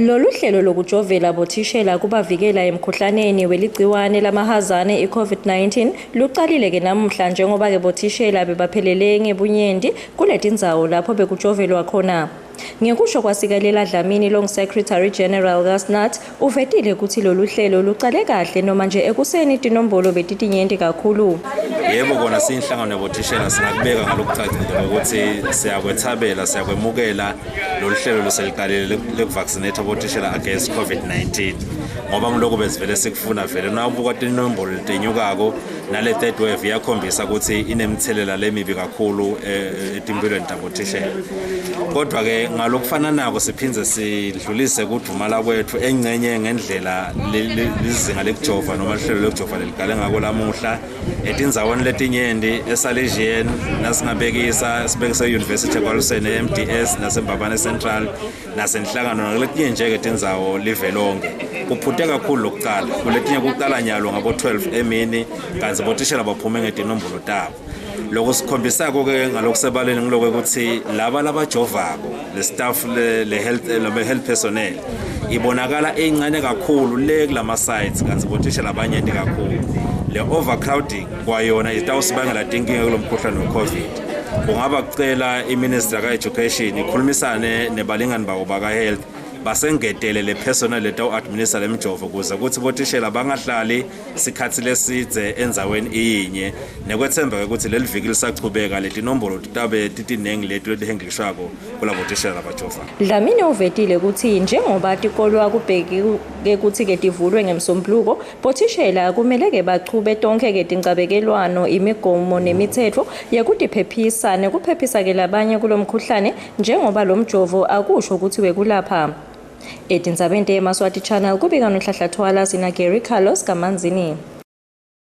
Lolu hlelo lokujovela bothishela kubavikela emkhuhlaneni weligciwane lamahazane i-COVID-19 luqalile ke namuhla njengoba ke bothishela bebaphelele ngebunyenti kuletindzawo lapho bekujovelwa khona. Ngekusho kwasikelela Dlamini long Secretary General kaSnat uvetile ukuthi lolu hlelo luqale kahle noma nje ekuseni tinombolo betitinyenti kakhulu. Yebo kona sinhlangano yabothishela singakubeka ngalokucacile ukuthi siyakwethabela siyakwemukela lolu hlelo luseliqalile lekuvaccinate abothishela against COVID-19 ngoba ngiloko bezivele sikufuna vele nawubuka tinombolo letenyukako nale third wave yakhombisa ukuthi inemthelela lemibi kakhulu etimpilweni tabothishela. Kodwa ke ngalokufana nako siphinze sidlulise kudumala kwethu engcenye ngendlela lizinga lekujova noma lihlelo lekujova leliqale ngako lamuhla etindzaweni letinyenti eSalesian nasingabekisa sibekise University kwaLusene MDS naseMbabane Central nasenhlangano ngaletinye nje ke tindzawo livelonke kuphute kakhulu lokuqala kuletinye kuqala nyalo ngabo 12 emini kanti bothishela baphume ngetinombolo tabo. Lokho sikhombisako ke ngalokusebaleni ngiloko ukuthi laba labajovako le staff le health personnel ibonakala encane kakhulu le kulama sites kanti bothishela abanyenti kakhulu. Le overcrowding kwayona itawusibangela inkinga kulomkhuhlane weCovid. Kungaba kucela iMinister ka-Education ikhulumisane nebalingani bawo baka-health basengetele le personnel letawu administer lemjovo ukuze ukuthi bothishela bangahlali sikhathi lesidze endzaweni iyinye nekwethemba ukuthi leli viki lisachubeka letinombolo titabe titinengi letu letihengishako kulabothishela labajova. Dlamini uvetile ukuthi njengoba tikolwa kubheki ukuthi ke tivulwe ngemsombuluko bothishela kumele ke bachube tonke ke tincabekelwano imigomo nemithetho yekutiphephisa nekuphephisa ke labanye kulomkhuhlane njengoba lomjovo akusho ukuthi wekulapha. Etindzabeni teMaswati Channel kubika noNhlahlathwala sina Gary Carlos kamanzini.